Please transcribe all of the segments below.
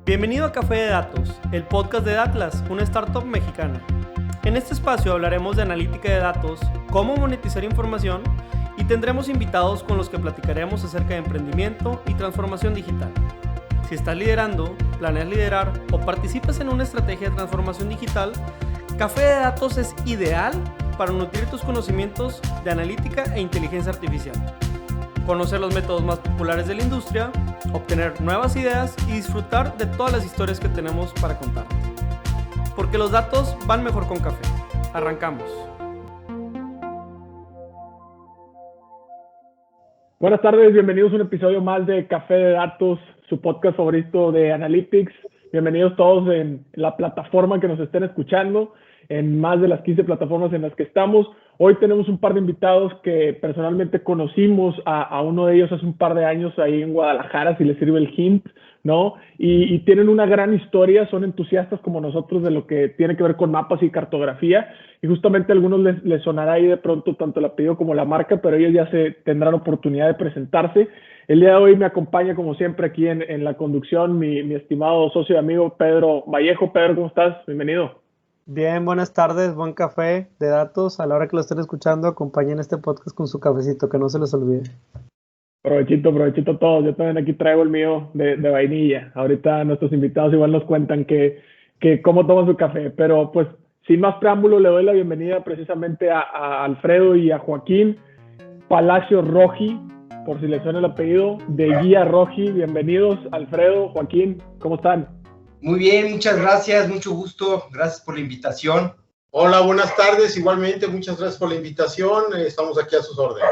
Bienvenido a Café de Datos, el podcast de Datlas, una startup mexicana. En este espacio hablaremos de analítica de datos, cómo monetizar información y tendremos invitados con los que platicaremos acerca de emprendimiento y transformación digital. Si estás liderando, planeas liderar o participas en una estrategia de transformación digital, Café de Datos es ideal para nutrir tus conocimientos de analítica e inteligencia artificial, conocer los métodos más populares de la industria, obtener nuevas ideas y disfrutar de todas las historias que tenemos para contarte. Porque los datos van mejor con café. Arrancamos. Buenas tardes, bienvenidos a un episodio más de Café de Datos, su podcast favorito de Analytics. Bienvenidos todos en la plataforma que nos estén escuchando, en más de las 15 plataformas en las que estamos. Hoy tenemos un par de invitados que personalmente conocimos a uno de ellos hace un par de años ahí en Guadalajara, si les sirve el hint, ¿no? Y tienen una gran historia, son entusiastas como nosotros de lo que tiene que ver con mapas y cartografía, y justamente a algunos les sonará ahí de pronto tanto el apellido como la marca, pero ellos ya se tendrán oportunidad de presentarse. El día de hoy me acompaña como siempre aquí en la conducción mi estimado socio y amigo Pedro Vallejo. Pedro, ¿cómo estás? Bienvenido. Bien, buenas tardes, buen café de datos. A la hora que lo estén escuchando, acompañen este podcast con su cafecito, que no se les olvide. Provechito todos. Yo también aquí traigo el mío de vainilla. Ahorita nuestros invitados igual nos cuentan que cómo toman su café. Pero pues sin más preámbulo le doy la bienvenida precisamente a Alfredo y a Joaquín Palacio Roji, por si les suena el apellido, de Guía Roji. Bienvenidos, Alfredo, Joaquín, ¿cómo están? Muy bien, muchas gracias, mucho gusto, gracias por la invitación. Hola, buenas tardes, igualmente, muchas gracias por la invitación, estamos aquí a sus órdenes.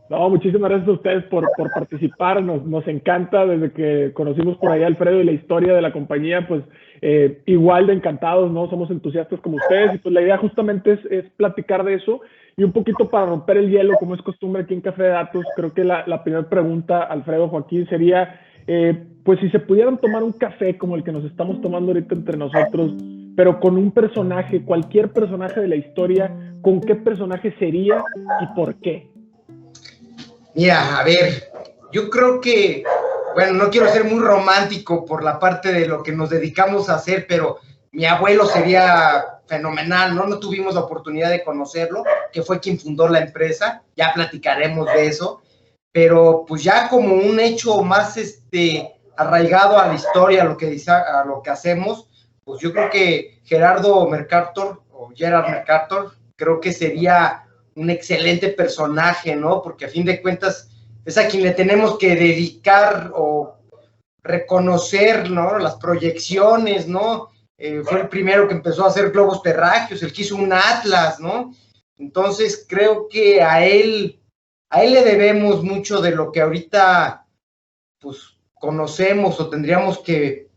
No, muchísimas gracias a ustedes por participar, nos encanta, desde que conocimos por ahí a Alfredo y la historia de la compañía, pues igual de encantados, ¿no? Somos entusiastas como ustedes, y pues la idea justamente es platicar de eso, y un poquito para romper el hielo, como es costumbre aquí en Café de Datos. Creo que la primera pregunta, Alfredo, Joaquín, sería, pues si se pudieran tomar un café como el que nos estamos tomando ahorita entre nosotros, pero con un personaje, cualquier personaje de la historia, ¿con qué personaje sería y por qué? Mira, a ver, yo creo que, bueno, no quiero ser muy romántico por la parte de lo que nos dedicamos a hacer, pero mi abuelo sería fenomenal, ¿no? No tuvimos la oportunidad de conocerlo, que fue quien fundó la empresa, ya platicaremos de eso, pero pues ya como un hecho más arraigado a la historia, a lo que hacemos, pues yo creo que Gerard Mercator, creo que sería un excelente personaje, ¿no? Porque a fin de cuentas es a quien le tenemos que dedicar o reconocer, ¿no? Las proyecciones, ¿no? Fue el primero que empezó a hacer globos terráqueos, el que hizo un atlas, ¿no? Entonces creo que a él le debemos mucho de lo que ahorita pues conocemos o tendríamos que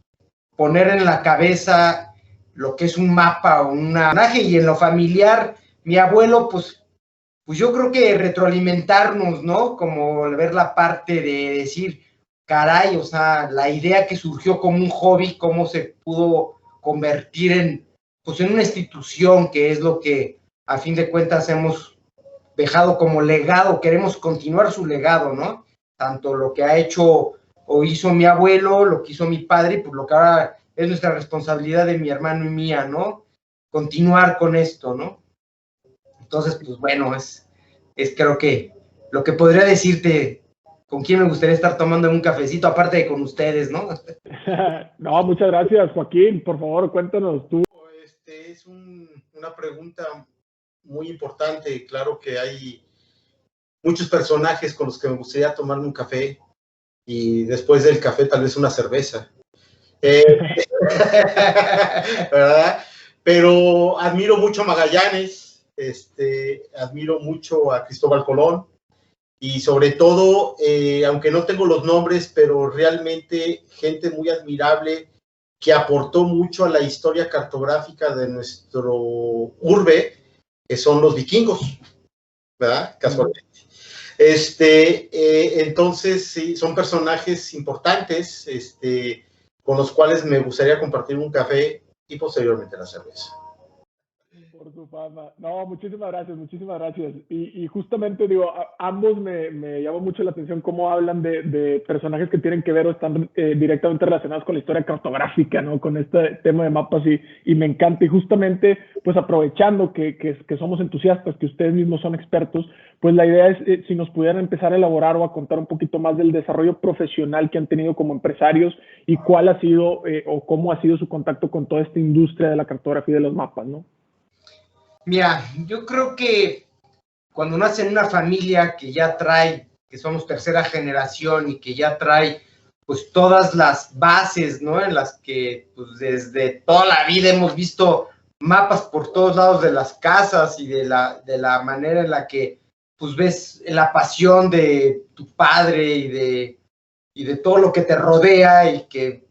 poner en la cabeza lo que es un mapa o un personaje. Y en lo familiar, mi abuelo, pues yo creo que retroalimentarnos, ¿no? Como ver la parte de decir, caray, o sea, la idea que surgió como un hobby, cómo se pudo convertir en una institución, que es lo que a fin de cuentas hemos dejado como legado, queremos continuar su legado, ¿no? Tanto lo que ha hecho o hizo mi abuelo, lo que hizo mi padre, y pues lo que ahora es nuestra responsabilidad de mi hermano y mía, ¿no? Continuar con esto, ¿no? Entonces, pues bueno, es creo que lo que podría decirte, con quién me gustaría estar tomando un cafecito, aparte de con ustedes, ¿no? No, muchas gracias, Joaquín. Por favor, cuéntanos tú. Es una pregunta muy importante. Claro que hay muchos personajes con los que me gustaría tomarme un café, y después del café tal vez una cerveza. ¿Verdad? Pero admiro mucho a Magallanes, admiro mucho a Cristóbal Colón, y sobre todo, aunque no tengo los nombres, pero realmente gente muy admirable que aportó mucho a la historia cartográfica de nuestro urbe, que son los vikingos, ¿verdad? Casualmente. Entonces, sí, son personajes importantes, con los cuales me gustaría compartir un café y posteriormente la cerveza. por su fama. No, muchísimas gracias, muchísimas gracias. Y justamente digo, ambos me llamó mucho la atención cómo hablan de personajes que tienen que ver o están directamente relacionados con la historia cartográfica, ¿no? Con este tema de mapas y me encanta. Y justamente, pues aprovechando que somos entusiastas, que ustedes mismos son expertos, pues la idea es si nos pudieran empezar a elaborar o a contar un poquito más del desarrollo profesional que han tenido como empresarios y cuál ha sido o cómo ha sido su contacto con toda esta industria de la cartografía y de los mapas, ¿no? Mira, yo creo que cuando nace en una familia que ya trae, que somos tercera generación y que ya trae pues todas las bases, ¿no? En las que pues desde toda la vida hemos visto mapas por todos lados de las casas y de la manera en la que pues ves la pasión de tu padre y de todo lo que te rodea y que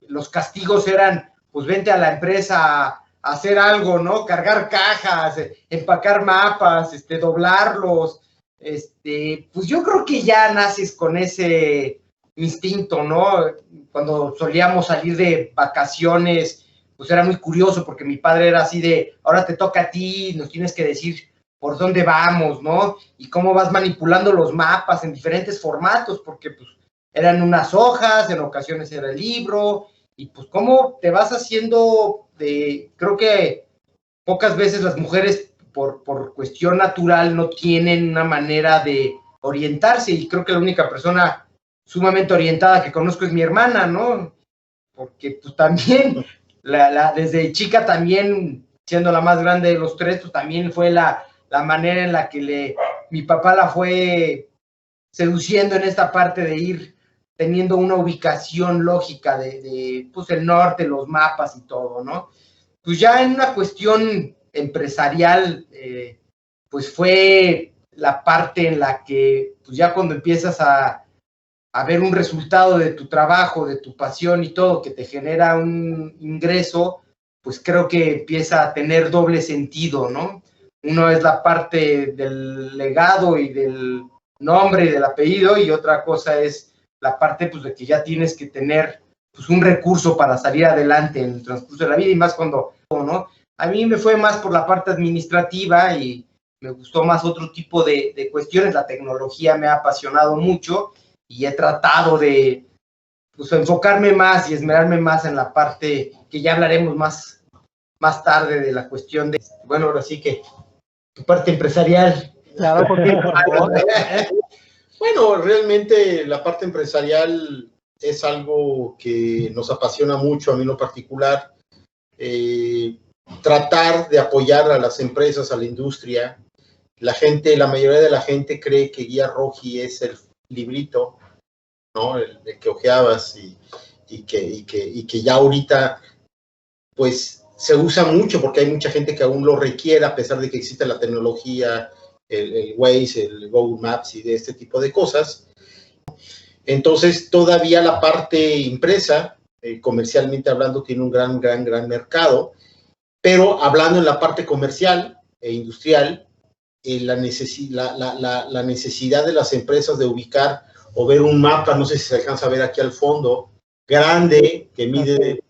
los castigos eran pues vente a la empresa a hacer algo, ¿no? Cargar cajas, empacar mapas, doblarlos, pues yo creo que ya naces con ese instinto, ¿no? Cuando solíamos salir de vacaciones, pues era muy curioso porque mi padre era así de, ahora te toca a ti, nos tienes que decir por dónde vamos, ¿no? Y cómo vas manipulando los mapas en diferentes formatos, porque pues eran unas hojas, en ocasiones era el libro, y pues cómo te vas haciendo creo que pocas veces las mujeres por cuestión natural no tienen una manera de orientarse, y creo que la única persona sumamente orientada que conozco es mi hermana, ¿no? Porque pues también, desde chica también, siendo la más grande de los tres, pues también fue la manera en la que mi papá la fue seduciendo en esta parte de ir teniendo una ubicación lógica de pues el norte, los mapas y todo, ¿no? Pues ya en una cuestión empresarial, pues fue la parte en la que, pues ya cuando empiezas a ver un resultado de tu trabajo, de tu pasión y todo, que te genera un ingreso, pues creo que empieza a tener doble sentido, ¿no? Uno es la parte del legado y del nombre y del apellido, y otra cosa es la parte pues de que ya tienes que tener pues un recurso para salir adelante en el transcurso de la vida, y más cuando, ¿no? A mí me fue más por la parte administrativa y me gustó más otro tipo de cuestiones. La tecnología me ha apasionado mucho y he tratado de pues enfocarme más y esmerarme más en la parte que ya hablaremos más tarde de la cuestión de, bueno, ahora sí que tu parte empresarial. Claro, Joaquín. Bueno, realmente la parte empresarial es algo que nos apasiona mucho, a mí en lo particular. Tratar de apoyar a las empresas, a la industria. La mayoría de la gente cree que Guía Roji es el librito, ¿no? El que ojeabas y que ya ahorita, pues, se usa mucho porque hay mucha gente que aún lo requiere a pesar de que existe la tecnología, el Waze, el Google Maps y de este tipo de cosas. Entonces, todavía la parte impresa, comercialmente hablando, tiene un gran mercado, pero hablando en la parte comercial e industrial, la necesidad de las empresas de ubicar o ver un mapa, no sé si se alcanza a ver aquí al fondo, grande, que mide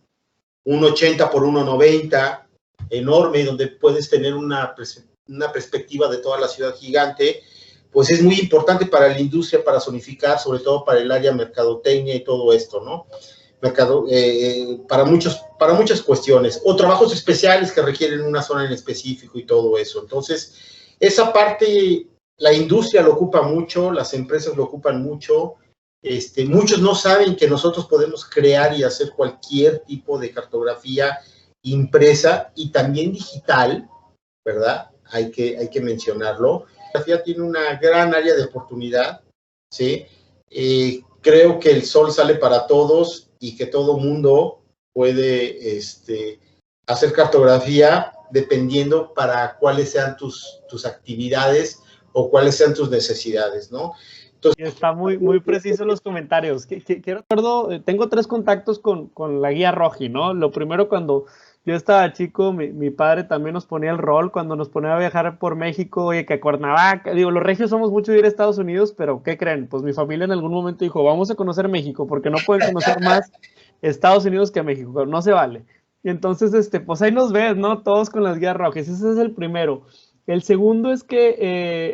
1,80 por 1,90, enorme, donde puedes tener una perspectiva de toda la ciudad gigante, pues es muy importante para la industria, para zonificar, sobre todo para el área mercadotecnia y todo esto, ¿no? Para muchas cuestiones, o trabajos especiales que requieren una zona en específico y todo eso. Entonces, esa parte, la industria lo ocupa mucho, las empresas lo ocupan mucho. Muchos no saben que nosotros podemos crear y hacer cualquier tipo de cartografía impresa y también digital, ¿verdad? Hay que mencionarlo. La cartografía tiene una gran área de oportunidad, ¿sí? Creo que el sol sale para todos y que todo mundo puede hacer cartografía dependiendo para cuáles sean tus actividades o cuáles sean tus necesidades, ¿no? Entonces, está muy preciso en los comentarios. Tengo 3 contactos con la Guía Roji, ¿no? Lo primero, cuando yo estaba chico, mi padre también nos ponía el rol cuando nos ponía a viajar por México, oye, que a Cuernavaca, digo, los regios somos mucho de ir a Estados Unidos, pero ¿qué creen? Pues mi familia en algún momento dijo, vamos a conocer México, porque no pueden conocer más Estados Unidos que México, no se vale. Y entonces, pues ahí nos ves, ¿no? Todos con las guías rojas. Ese es el primero. El segundo es que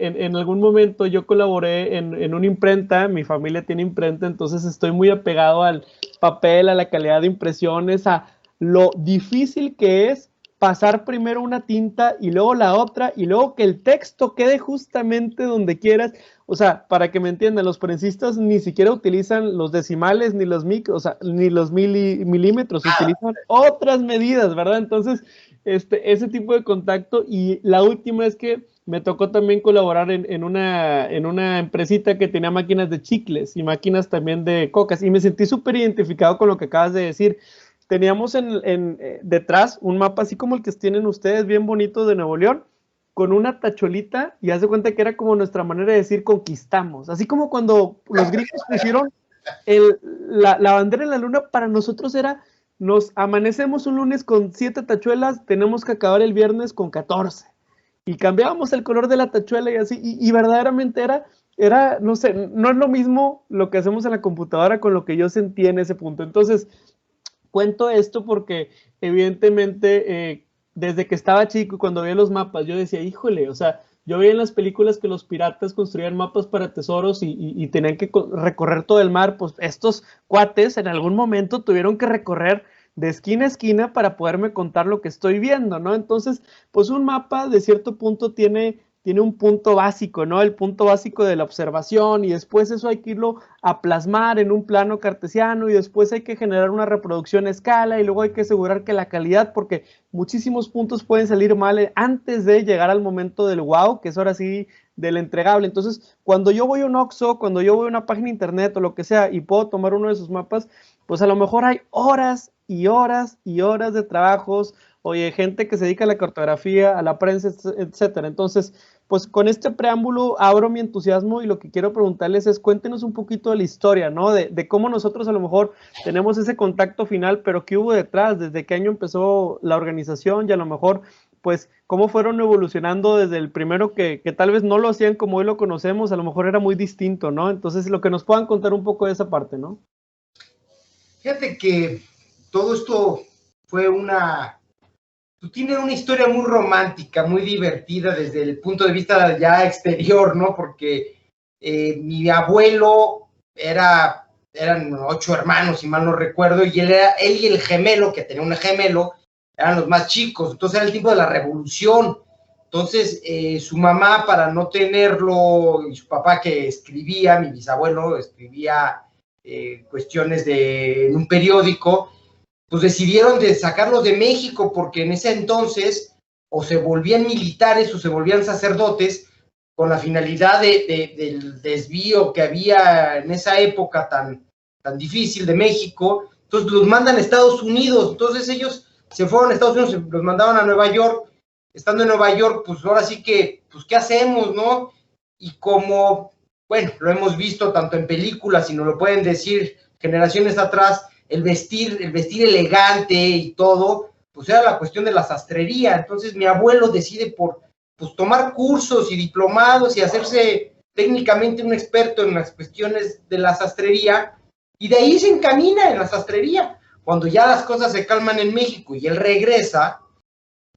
en algún momento yo colaboré en una imprenta, mi familia tiene imprenta, entonces estoy muy apegado al papel, a la calidad de impresiones, a lo difícil que es pasar primero una tinta y luego la otra y luego que el texto quede justamente donde quieras. O sea, para que me entiendan, los prensistas ni siquiera utilizan los decimales ni los o sea, ni los milímetros, utilizan otras medidas, ¿verdad? Entonces, ese tipo de contacto. Y la última es que me tocó también colaborar en una empresita que tenía máquinas de chicles y máquinas también de cocas, y me sentí súper identificado con lo que acabas de decir. Teníamos detrás un mapa así como el que tienen ustedes, bien bonito, de Nuevo León, con una tachuelita, y haz de cuenta que era como nuestra manera de decir conquistamos, así como cuando los gringos pusieron la bandera en la luna. Para nosotros era, nos amanecemos un lunes con 7 tachuelas, tenemos que acabar el viernes con 14, y cambiábamos el color de la tachuela y así, y verdaderamente era, no sé, no es lo mismo lo que hacemos en la computadora con lo que yo sentí en ese punto. Entonces, cuento esto porque evidentemente desde que estaba chico y cuando veía los mapas yo decía, híjole, o sea, yo veía en las películas que los piratas construían mapas para tesoros y tenían que recorrer todo el mar. Pues estos cuates en algún momento tuvieron que recorrer de esquina a esquina para poderme contar lo que estoy viendo, ¿no? Entonces, pues un mapa de cierto punto tiene un punto básico, ¿no? El punto básico de la observación, y después eso hay que irlo a plasmar en un plano cartesiano, y después hay que generar una reproducción a escala, y luego hay que asegurar que la calidad, porque muchísimos puntos pueden salir mal antes de llegar al momento del wow, que es ahora sí del entregable. Entonces, cuando yo voy a un Oxxo, cuando yo voy a una página de internet o lo que sea, y puedo tomar uno de esos mapas, pues a lo mejor hay horas y horas y horas de trabajos, oye, gente que se dedica a la cartografía, a la prensa, etcétera. Entonces, pues con este preámbulo abro mi entusiasmo, y lo que quiero preguntarles es, cuéntenos un poquito de la historia, ¿no? De cómo nosotros a lo mejor tenemos ese contacto final, pero qué hubo detrás, desde qué año empezó la organización, y a lo mejor, pues, cómo fueron evolucionando desde el primero que tal vez no lo hacían como hoy lo conocemos, a lo mejor era muy distinto, ¿no? Entonces, lo que nos puedan contar un poco de esa parte, ¿no? Fíjate que todo esto fue tiene una historia muy romántica, muy divertida desde el punto de vista ya exterior, ¿no? Porque mi abuelo eran 8 hermanos, si mal no recuerdo, y él y el gemelo, que tenía un gemelo, eran los más chicos. Entonces era el tiempo de la revolución. Entonces su mamá, para no tenerlo, y su papá, que escribía, mi bisabuelo escribía cuestiones en un periódico, pues decidieron de sacarlos de México, porque en ese entonces o se volvían militares o se volvían sacerdotes, con la finalidad del desvío que había en esa época tan difícil de México. Entonces los mandan a Estados Unidos. Entonces ellos se fueron a Estados Unidos, los mandaban a Nueva York. Estando en Nueva York, pues ahora sí que, pues ¿qué hacemos, no? Y como, bueno, lo hemos visto tanto en películas, y nos lo pueden decir generaciones atrás, el vestir elegante y todo, pues era la cuestión de la sastrería. Entonces mi abuelo decide pues tomar cursos y diplomados y hacerse técnicamente un experto en las cuestiones de la sastrería, y de ahí se encamina en la sastrería. Cuando ya las cosas se calman en México y él regresa,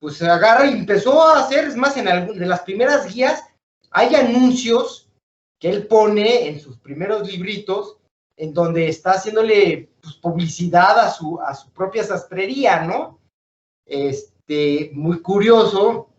pues se agarra y empezó a hacer, es más, de las primeras guías hay anuncios que él pone en sus primeros libritos, en donde está haciéndole pues, publicidad a su propia sastrería, ¿no? Muy curioso.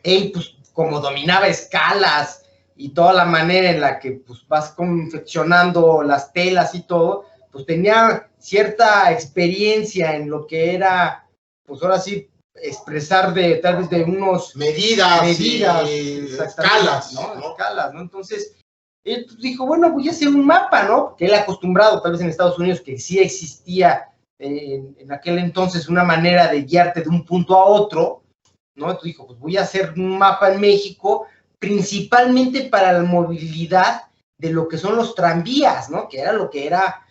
Él, pues, como dominaba escalas y toda la manera en la que pues, vas confeccionando las telas y todo, pues tenía cierta experiencia en lo que era, pues ahora sí, expresar tal vez de unos medidas y escalas, ¿no? Escalas, ¿no? Entonces, él dijo, bueno, voy a hacer un mapa, ¿no? Que él acostumbrado, tal vez en Estados Unidos, que sí existía en aquel entonces una manera de guiarte de un punto a otro, ¿no? Entonces dijo, pues voy a hacer un mapa en México, principalmente para la movilidad de lo que son los tranvías, ¿no? Que era lo que era,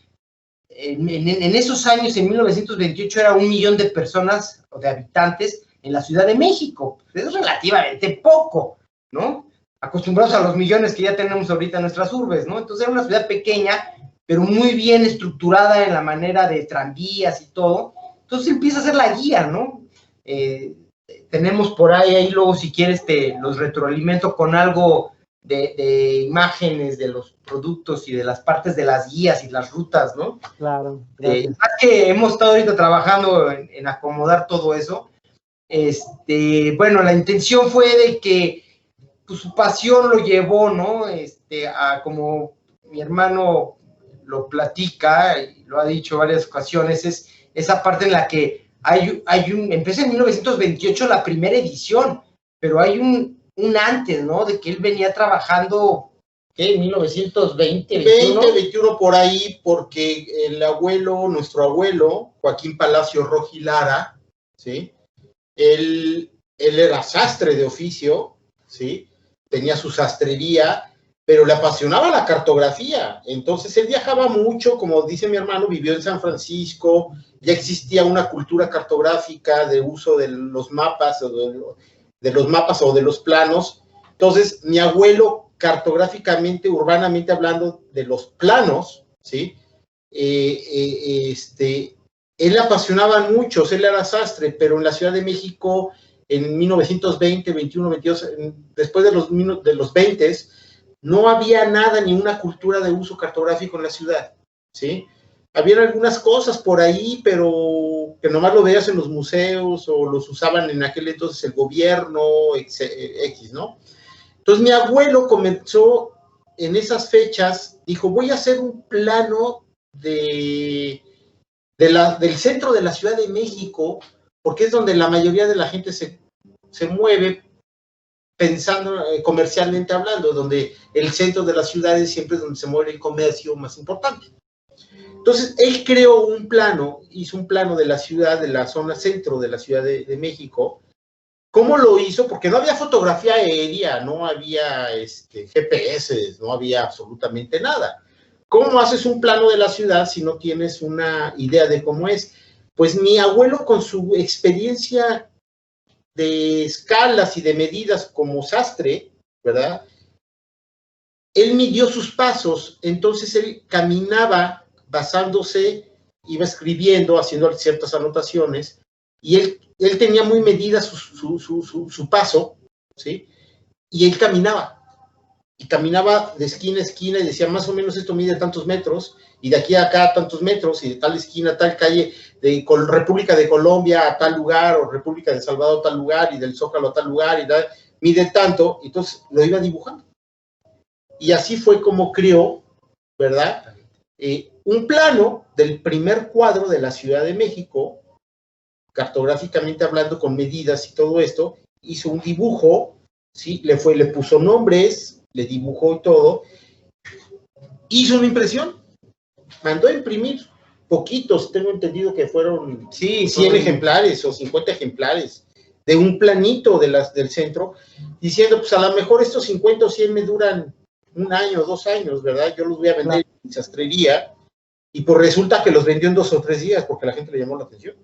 en esos años, en 1928, era 1 millón de personas o de habitantes en la Ciudad de México. Es relativamente poco, ¿no? Acostumbrados a los millones que ya tenemos ahorita en nuestras urbes, ¿no? Entonces era una ciudad pequeña, pero muy bien estructurada en la manera de tranvías y todo. Entonces empieza a hacer la guía, ¿no? Tenemos por ahí luego si quieres los retroalimento con algo de imágenes de los productos y de las partes de las guías y las rutas, ¿no? Claro. Más que hemos estado ahorita trabajando en acomodar todo eso, bueno, la intención fue de que pues, su pasión lo llevó, ¿no? A como mi hermano lo platica y lo ha dicho varias ocasiones, es esa parte en la que empieza en 1928 la primera edición, pero hay un antes, ¿no? De que él venía trabajando, ¿qué? 1920, 21. 21 por ahí, porque nuestro abuelo, Joaquín Palacio Roji Lara, ¿sí? Él era sastre de oficio, ¿sí? Tenía su sastrería, pero le apasionaba la cartografía. Entonces él viajaba mucho, como dice mi hermano, vivió en San Francisco, ya existía una cultura cartográfica de uso de los mapas o de los planos. Entonces mi abuelo, cartográficamente, urbanamente hablando de los planos, ¿sí? Él le apasionaban mucho, él era sastre, pero en la Ciudad de México, en 1920, 21, 22, después de los 20, no había nada, ni una cultura de uso cartográfico en la ciudad, ¿sí? Habían algunas cosas por ahí, pero que nomás lo veías en los museos o los usaban en aquel entonces el gobierno, X, ¿no? Entonces mi abuelo comenzó en esas fechas, dijo, voy a hacer un plano del centro de la Ciudad de México, porque es donde la mayoría de la gente se mueve pensando comercialmente hablando, donde el centro de la ciudad es siempre donde se mueve el comercio más importante. Entonces, él creó un plano, hizo un plano de la ciudad, de la zona centro de la Ciudad de México. ¿Cómo lo hizo? Porque no había fotografía aérea, no había GPS, no había absolutamente nada. ¿Cómo haces un plano de la ciudad si no tienes una idea de cómo es? Pues mi abuelo, con su experiencia de escalas y de medidas como sastre, ¿verdad? Él midió sus pasos, entonces él caminaba basándose, iba escribiendo, haciendo ciertas anotaciones, y él tenía muy medida su paso, ¿sí? Y él caminaba de esquina a esquina y decía, más o menos esto mide tantos metros, y de aquí a acá tantos metros, y de tal esquina a tal calle, de República de Colombia a tal lugar, o República de El Salvador a tal lugar, y del Zócalo a tal lugar, y mide tanto, y entonces lo iba dibujando. Y así fue como creó, ¿verdad? Un plano del primer cuadro de la Ciudad de México, cartográficamente hablando, con medidas y todo esto, hizo un dibujo, ¿sí? Le puso nombres, le dibujó y todo, hizo una impresión, mandó a imprimir poquitos, tengo entendido que fueron 100 ejemplares o 50 ejemplares de un planito del centro, diciendo, pues a lo mejor estos 50 o 100 me duran 1 año, 2 años, ¿verdad? Yo los voy a vender en mi sastrería, y pues resulta que los vendió en 2 o 3 días porque la gente le llamó la atención.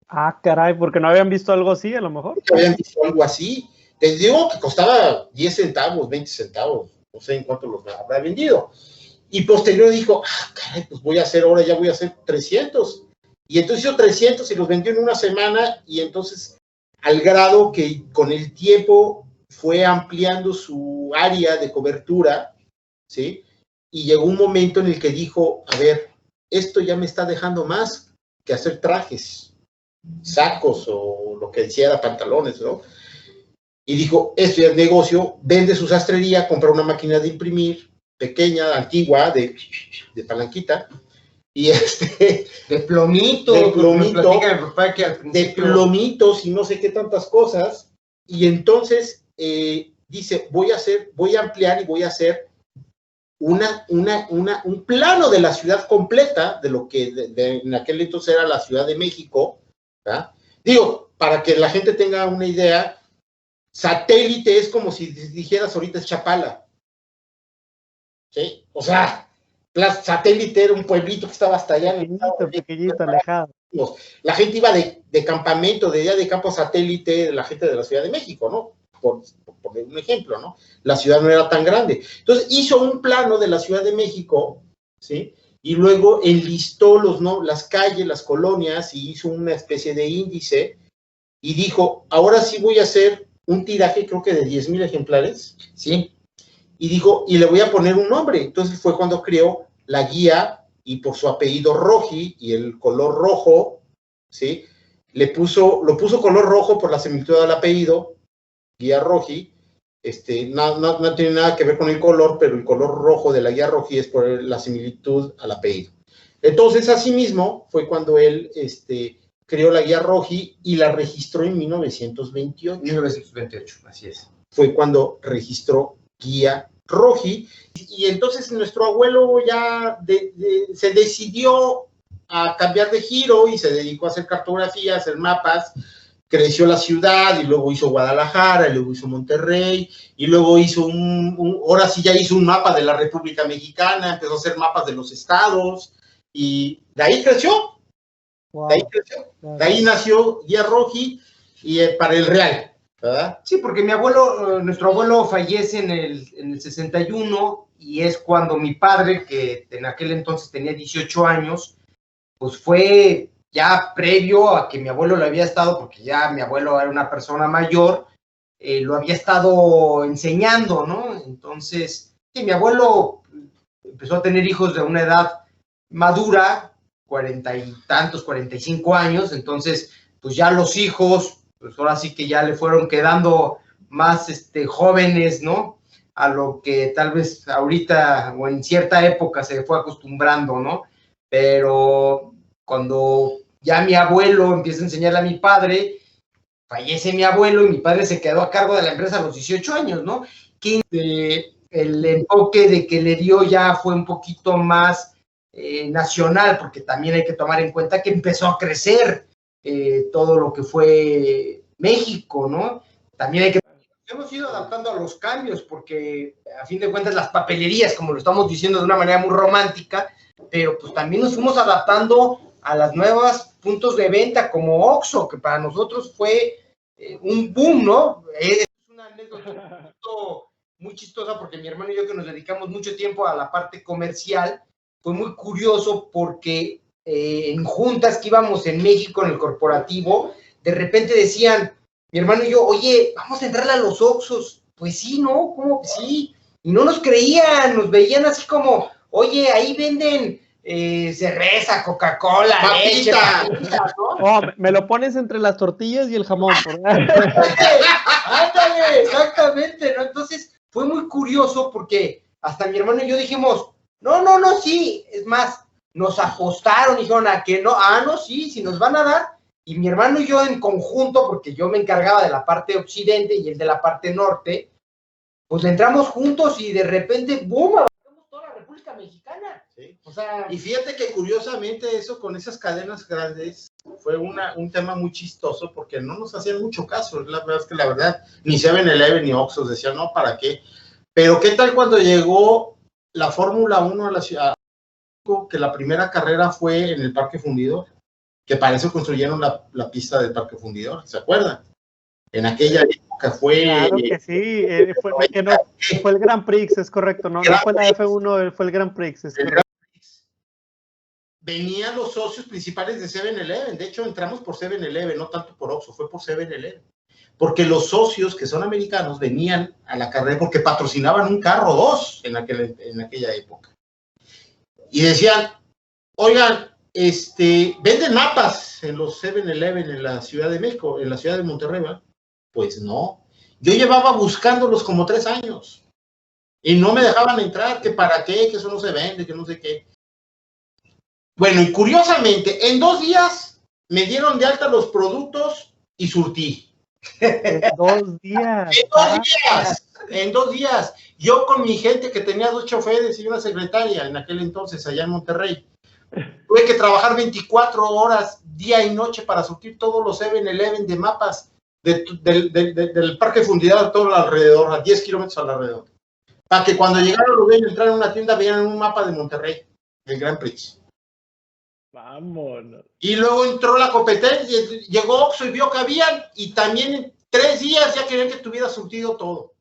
Ah, caray, porque no habían visto algo así, a lo mejor. No habían visto algo así. Les digo que costaba 10 centavos, 20 centavos, no sé en cuánto los habrá vendido. Y posterior dijo, caray, pues ahora ya voy a hacer 300. Y entonces hizo 300 y los vendió en 1 semana, y entonces al grado que con el tiempo fue ampliando su área de cobertura, ¿sí? Y llegó un momento en el que dijo, a ver, esto ya me está dejando más que hacer trajes, sacos o lo que decía era pantalones, ¿no? Y dijo, esto ya es negocio, vende su sastrería, compra una máquina de imprimir, pequeña, antigua, de palanquita, y de plomito, de plomitos y no sé qué tantas cosas, y entonces dice, voy a ampliar y voy a hacer un plano de la ciudad completa, de lo que en aquel entonces era la Ciudad de México, ¿verdad? Digo, para que la gente tenga una idea, satélite es como si dijeras ahorita es Chapala, ¿sí? O sea, satélite era un pueblito que estaba hasta allá. Pequeñito, alejado. La gente iba de campamento, de día de campo satélite, la gente de la Ciudad de México, ¿no? Por un ejemplo, ¿no? La ciudad no era tan grande. Entonces hizo un plano de la Ciudad de México, ¿sí? y luego enlistó las calles, las colonias, y hizo una especie de índice, y dijo, ahora sí voy a hacer un tiraje, creo que de 10,000 ejemplares, ¿sí? Y dijo, y le voy a poner un nombre. Entonces fue cuando creó la guía, y por su apellido Roji, y el color rojo, ¿sí? Lo puso color rojo por la similitud del apellido, guía Roji. No tiene nada que ver con el color, pero el color rojo de la guía Roji es por la similitud al apellido. Entonces, asimismo, fue cuando él creó la guía Roji y la registró en 1928. 1928, así es. Fue cuando registró guía Roji, y entonces nuestro abuelo ya se decidió a cambiar de giro y se dedicó a hacer cartografía, a hacer mapas. Creció la ciudad y luego hizo Guadalajara, y luego hizo Monterrey, y luego hizo ahora sí ya hizo un mapa de la República Mexicana, empezó a hacer mapas de los estados, y de ahí creció. Wow. De ahí nació Guía Roji, y para el Real, ¿verdad? Sí, porque nuestro abuelo fallece en el 61, y es cuando mi padre, que en aquel entonces tenía 18 años, pues fue ya previo a que mi abuelo lo había estado, porque ya mi abuelo era una persona mayor, lo había estado enseñando, ¿no? Entonces, sí, mi abuelo empezó a tener hijos de una edad madura, 40 y tantos, 45 años, entonces, pues ya los hijos, pues ahora sí que ya le fueron quedando más jóvenes, ¿no? A lo que tal vez ahorita o en cierta época se fue acostumbrando, ¿no? Pero cuando ya mi abuelo empieza a enseñarle a mi padre, fallece mi abuelo y mi padre se quedó a cargo de la empresa a los 18 años, ¿no? Que el enfoque de que le dio ya fue un poquito más nacional, porque también hay que tomar en cuenta que empezó a crecer todo lo que fue México, ¿no? También hay que... Hemos ido adaptando a los cambios, porque a fin de cuentas las papelerías, como lo estamos diciendo de una manera muy romántica, pero pues también nos fuimos adaptando a las nuevas puntos de venta como Oxxo, que para nosotros fue un boom, ¿no? Es una anécdota muy chistosa, porque mi hermano y yo, que nos dedicamos mucho tiempo a la parte comercial, fue muy curioso porque en juntas que íbamos en México, en el corporativo, de repente decían, mi hermano y yo, oye, vamos a entrarle a los Oxxos. Pues sí, ¿no? ¿Cómo que sí? Y no nos creían, nos veían así como, oye, ahí venden cerveza, Coca-Cola, leche, papitas, ¿no? Oh, me lo pones entre las tortillas y el jamón. Ándale, exactamente, ¿no? Entonces fue muy curioso porque hasta mi hermano y yo dijimos, no, sí, es más, nos apostaron y dijeron a que no, no, sí, nos van a dar. Y mi hermano y yo en conjunto, porque yo me encargaba de la parte occidente y él de la parte norte, pues le entramos juntos y de repente, ¡boom!, abarcamos toda la República Mexicana. Sí. O sea, y fíjate que curiosamente eso con esas cadenas grandes fue un tema muy chistoso, porque no nos hacían mucho caso. La verdad es que ni 7-Eleven ni Oxxo decían, no, ¿para qué? Pero ¿qué tal cuando llegó la Fórmula 1 a la ciudad? Que la primera carrera fue en el Parque Fundidor, que para eso construyeron la pista del Parque Fundidor, ¿se acuerdan? En aquella época fue... Claro que sí, fue el Grand Prix, es correcto, no fue la F1, fue el Grand Prix, es correcto. Venían los socios principales de 7-Eleven, de hecho entramos por 7-Eleven, no tanto por Oxxo, fue por 7-Eleven, porque los socios que son americanos venían a la carrera porque patrocinaban un carro, 2 en aquella época. Y decían, oigan, ¿venden mapas en los 7-Eleven en la Ciudad de México, en la ciudad de Monterrey, ¿verdad? Pues no. Yo llevaba buscándolos como 3 años y no me dejaban entrar, que para qué, que eso no se vende, que no sé qué. Bueno, y curiosamente, en 2 días me dieron de alta los productos y surtí. En 2 días. En 2 días. Yo con mi gente, que tenía 2 choferes y una secretaria en aquel entonces allá en Monterrey, tuve que trabajar 24 horas, día y noche, para surtir todos los 7-Eleven de mapas del Parque Fundidor, todo alrededor, a 10 kilómetros alrededor. Para que cuando llegaron los dueños, entraran a una tienda, vieran un mapa de Monterrey, el Grand Prix. Vámonos. Y luego entró la competencia, llegó Oxxo y vio que habían, y también en 3 días ya querían que tuviera surtido todo.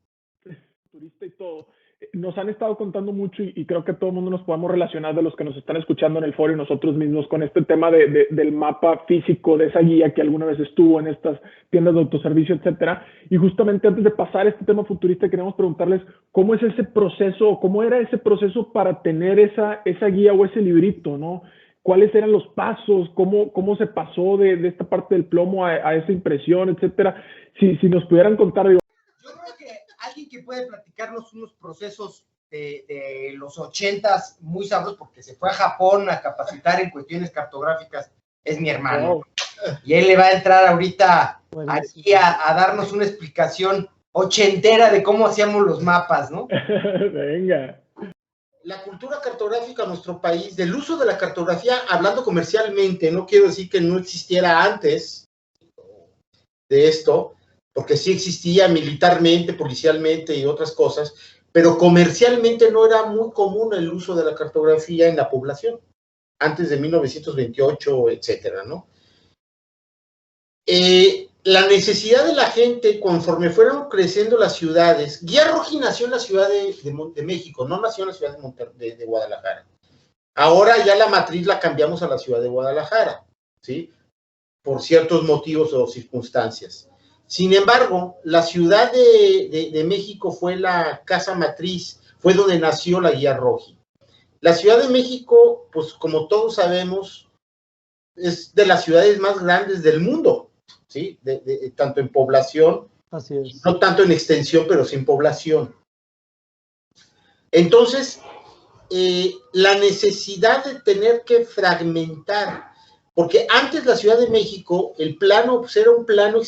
Turista y todo. nos han estado contando mucho y creo que todo el mundo nos podemos relacionar de los que nos están escuchando en el foro y nosotros mismos con este tema del mapa físico, de esa guía que alguna vez estuvo en estas tiendas de autoservicio, etcétera. Y justamente antes de pasar a este tema futurista, queremos preguntarles cómo es ese proceso, o cómo era ese proceso para tener esa guía o ese librito, ¿no? ¿Cuáles eran los pasos? ¿Cómo se pasó de esta parte del plomo a esa impresión, etcétera? Si nos pudieran contar, digo. Yo creo que alguien que puede platicarnos unos procesos de los 80s muy sabrosos, porque se fue a Japón a capacitar en cuestiones cartográficas, es mi hermano. Wow. Y él le va a entrar ahorita Buenísimo. aquí a darnos una explicación ochentera de cómo hacíamos los mapas, ¿no? Venga. La cultura cartográfica en nuestro país, del uso de la cartografía, hablando comercialmente, no quiero decir que no existiera antes de esto, porque sí existía militarmente, policialmente y otras cosas, pero comercialmente no era muy común el uso de la cartografía en la población, antes de 1928, etcétera, ¿no? La necesidad de la gente, conforme fueron creciendo las ciudades, Guía Roji nació en la Ciudad de México, no nació en la Ciudad de Guadalajara. Ahora ya la matriz la cambiamos a la Ciudad de Guadalajara, ¿sí? Por ciertos motivos o circunstancias. Sin embargo, la Ciudad de México fue la casa matriz, fue donde nació la Guía Roji. La Ciudad de México, pues como todos sabemos, es de las ciudades más grandes del mundo, ¿sí? Tanto en población, Así es. no tanto en extensión, pero sí en población. Entonces, la necesidad de tener que fragmentar, porque antes la Ciudad de México, el plano pues era un plano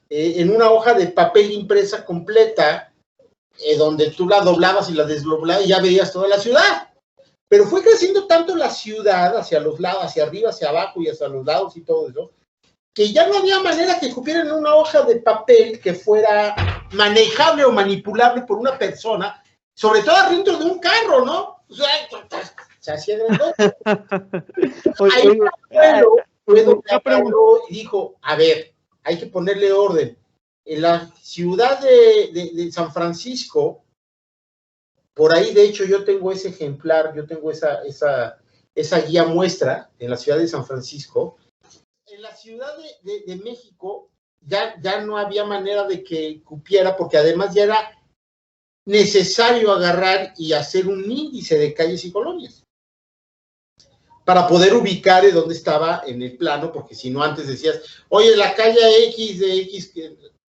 en una hoja de papel impresa completa, donde tú la doblabas y la desdoblabas y ya veías toda la ciudad. Pero fue creciendo tanto la ciudad hacia los lados, hacia arriba, hacia abajo y hacia los lados y todo eso, que ya no había manera que cupieran una hoja de papel que fuera manejable o manipulable por una persona, sobre todo dentro de un carro, ¿no? O sea, se hacía grandote. Ahí y dijo, a ver, hay que ponerle orden. En la ciudad de San Francisco, por ahí, de hecho, yo tengo ese ejemplar, yo tengo esa guía muestra en la ciudad de San Francisco. En la Ciudad de México ya no había manera de que cupiera, porque además ya era necesario agarrar y hacer un índice de calles y colonias para poder ubicar de dónde estaba en el plano, porque si no antes decías, oye, la calle X de X,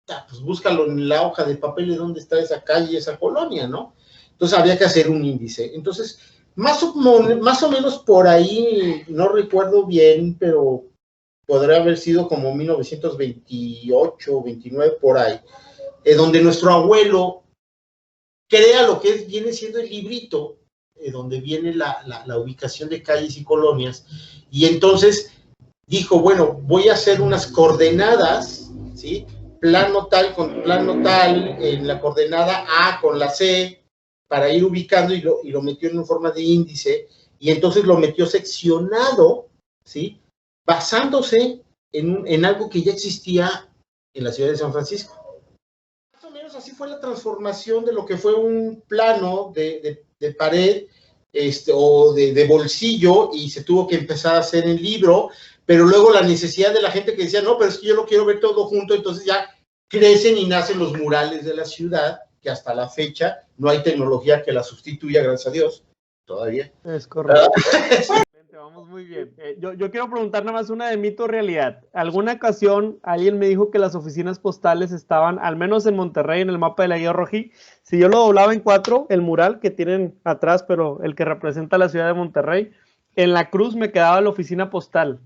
pues búscalo en la hoja de papel de dónde está esa calle y esa colonia, ¿no? Entonces había que hacer un índice. Entonces, más o menos por ahí, no recuerdo bien, pero podría haber sido como 1928, 29, por ahí, donde nuestro abuelo crea lo que viene siendo el librito, donde viene la ubicación de calles y colonias, y entonces dijo, bueno, voy a hacer unas coordenadas, ¿sí? Plano tal con plano tal, en la coordenada A con la C, para ir ubicando, y lo metió en forma de índice, y entonces lo metió seccionado, ¿sí? Basándose en algo que ya existía en la ciudad de San Francisco. Más o menos así fue la transformación de lo que fue un plano de pared o de bolsillo, y se tuvo que empezar a hacer en libro, pero luego la necesidad de la gente que decía, no, pero es que yo lo quiero ver todo junto, entonces ya crecen y nacen los murales de la ciudad, que hasta la fecha no hay tecnología que la sustituya, gracias a Dios, todavía. Es correcto. Vamos muy bien. Yo quiero preguntar nada más una de mito o realidad. ¿Alguna ocasión alguien me dijo que las oficinas postales estaban, al menos en Monterrey, en el mapa de la Guía Roji? Si yo lo doblaba en 4, el mural que tienen atrás, pero el que representa la ciudad de Monterrey, en la cruz me quedaba la oficina postal.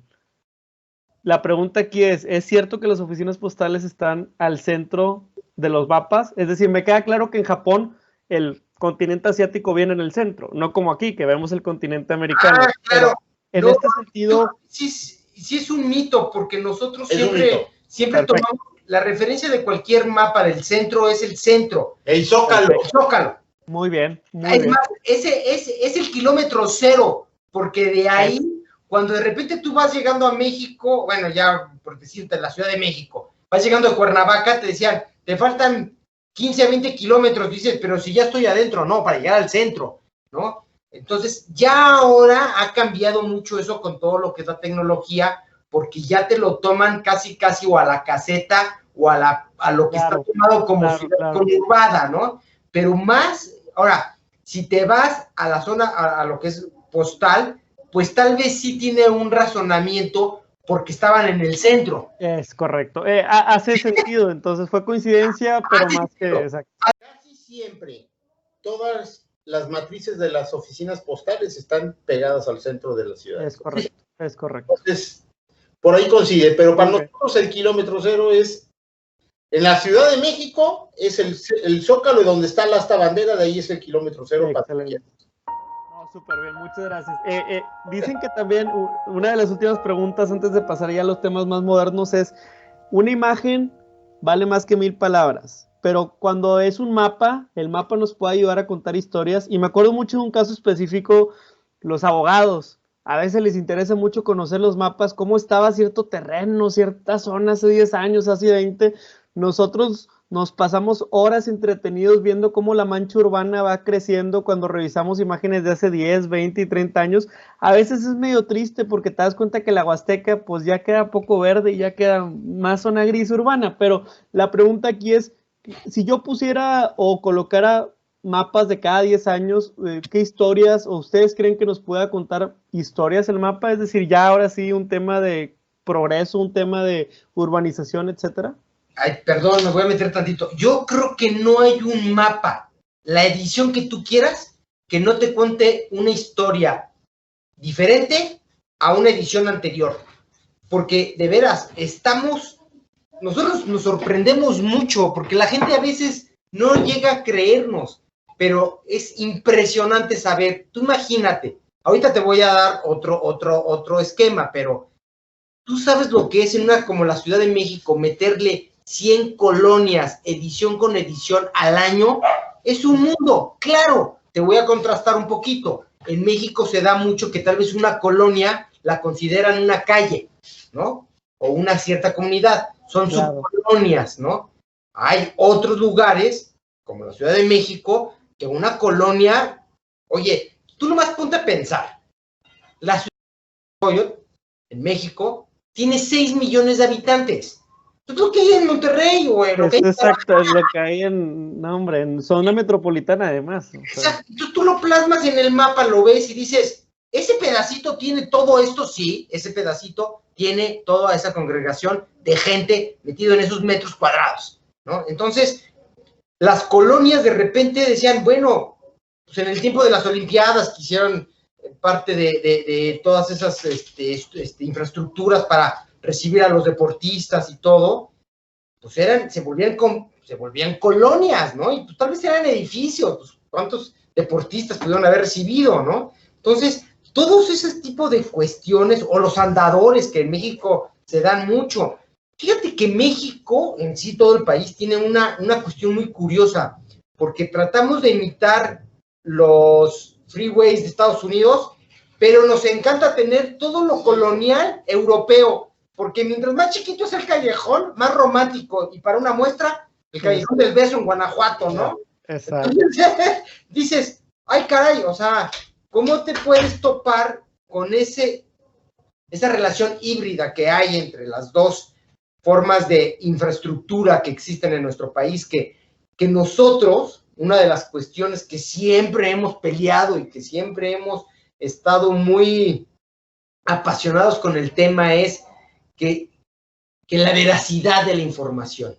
La pregunta aquí ¿es cierto que las oficinas postales están al centro de los mapas? Es decir, me queda claro que en Japón el continente asiático viene en el centro, no como aquí, que vemos el continente americano. Ah, claro. En este sentido... Sí es un mito, porque nosotros siempre tomamos la referencia de cualquier mapa del centro, es el centro. El Zócalo. El Zócalo. Muy bien, muy Es bien. más, es el kilómetro cero, porque de ahí, cuando de repente tú vas llegando a México, bueno, ya por decirte, la Ciudad de México, vas llegando a Cuernavaca, te decían, te faltan 15 a 20 kilómetros, dices, pero si ya estoy adentro, no, para llegar al centro, ¿no? Entonces, ya ahora ha cambiado mucho eso con todo lo que es la tecnología, porque ya te lo toman casi o a la caseta o a lo que está tomado como ciudad conurbada, ¿no? Pero más, ahora, si te vas a la zona, a lo que es postal, pues tal vez sí tiene un razonamiento porque estaban en el centro. Es correcto. Hace sentido, entonces fue coincidencia, pero más que exacto. Casi siempre todas las matrices de las oficinas postales están pegadas al centro de la ciudad. Es correcto, es correcto. Entonces, por ahí coincide, pero para nosotros el kilómetro cero es, en la Ciudad de México, es el Zócalo donde está la asta bandera, de ahí es el kilómetro cero. Excelente. No, súper bien, muchas gracias. Dicen que también, una de las últimas preguntas antes de pasar ya a los temas más modernos es, una imagen vale más que 1000 palabras, pero cuando es un mapa, el mapa nos puede ayudar a contar historias, y me acuerdo mucho de un caso específico, los abogados, a veces les interesa mucho conocer los mapas, cómo estaba cierto terreno, cierta zona hace 10 años, hace 20, nosotros nos pasamos horas entretenidos viendo cómo la mancha urbana va creciendo cuando revisamos imágenes de hace 10, 20 y 30 años. A veces es medio triste porque te das cuenta que la Huasteca pues ya queda poco verde y ya queda más zona gris urbana, pero la pregunta aquí es, si yo pusiera o colocara mapas de cada 10 años, ¿qué historias o ustedes creen que nos pueda contar historias el mapa? Es decir, ya ahora sí un tema de progreso, un tema de urbanización, etcétera. Ay, perdón, me voy a meter tantito. Yo creo que no hay un mapa, la edición que tú quieras, que no te cuente una historia diferente a una edición anterior. Porque, de veras, nosotros nos sorprendemos mucho, porque la gente a veces no llega a creernos, pero es impresionante saber. Tú imagínate, ahorita te voy a dar otro esquema, pero tú sabes lo que es en una como la Ciudad de México, meterle 100 colonias, edición con edición al año, es un mundo. Claro, te voy a contrastar un poquito. En México se da mucho que tal vez una colonia la consideran una calle, ¿no? O una cierta comunidad. Son subcolonias, ¿no? Hay otros lugares, como la Ciudad de México, que una colonia, oye, tú nomás ponte a pensar. La Ciudad de Coyote, en México, tiene 6 millones de habitantes. Es lo que hay en Monterrey, güey. Exacto, es lo que hay en zona metropolitana, además. O sea. Exacto. Entonces tú lo plasmas en el mapa, lo ves y dices, ese pedacito tiene todo esto, sí, ese pedacito tiene toda esa congregación de gente metido en esos metros cuadrados, ¿no? Entonces, las colonias de repente decían, bueno, pues en el tiempo de las Olimpiadas que hicieron parte de todas esas infraestructuras para recibir a los deportistas y todo, pues se volvían colonias, ¿no? Y pues tal vez eran edificios, pues cuántos deportistas pudieron haber recibido, ¿no? Entonces, todos esos tipos de cuestiones, o los andadores que en México se dan mucho. Fíjate que México, en sí todo el país, tiene una cuestión muy curiosa, porque tratamos de imitar los freeways de Estados Unidos, pero nos encanta tener todo lo colonial europeo, porque mientras más chiquito es el callejón, más romántico, y para una muestra, el Callejón del Beso en Guanajuato, ¿no? Exacto. Entonces, dices, ay caray, o sea, ¿cómo te puedes topar con esa relación híbrida que hay entre las dos formas de infraestructura que existen en nuestro país, que nosotros, una de las cuestiones que siempre hemos peleado y que siempre hemos estado muy apasionados con el tema es que la veracidad de la información.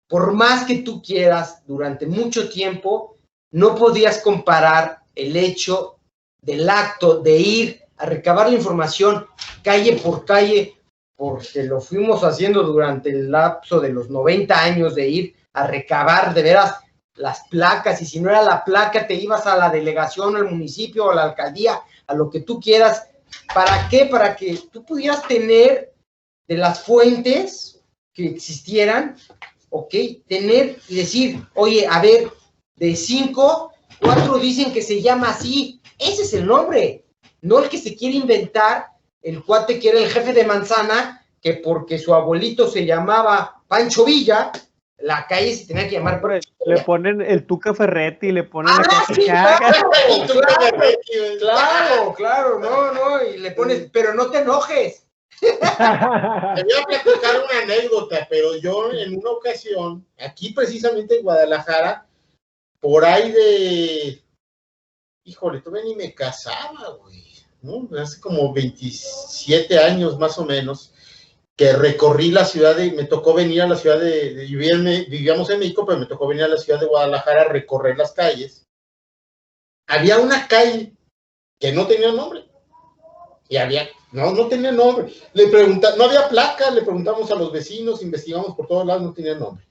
Por más que tú quieras, durante mucho tiempo, no podías comparar el hecho del acto de ir a recabar la información calle por calle, porque lo fuimos haciendo durante el lapso de los 90 años de ir a recabar de veras las placas, y si no era la placa te ibas a la delegación, al municipio, a la alcaldía, a lo que tú quieras. ¿Para qué? Para que tú pudieras tener de las fuentes que existieran, ok, tener y decir, oye, a ver, de 5, 4 dicen que se llama así, ese es el nombre, no el que se quiere inventar el cuate que era el jefe de manzana, que porque su abuelito se llamaba Pancho Villa, La calle se tenía que llamar. Le ponen el Tuca Ferretti, le ponen Sí, Claro. claro, no, y le pones, pero no te enojes. Te voy a platicar una anécdota, pero yo en una ocasión, aquí precisamente en Guadalajara, por ahí de, híjole, todavía ni me casaba, güey, ¿no? Hace como 27 años más o menos, que recorrí la ciudad me tocó venir a la ciudad vivíamos en México, pero me tocó venir a la ciudad de Guadalajara a recorrer las calles. Había una calle que no tenía nombre. Y no tenía nombre. No había placa, le preguntamos a los vecinos, investigamos por todos lados, no tenía nombre.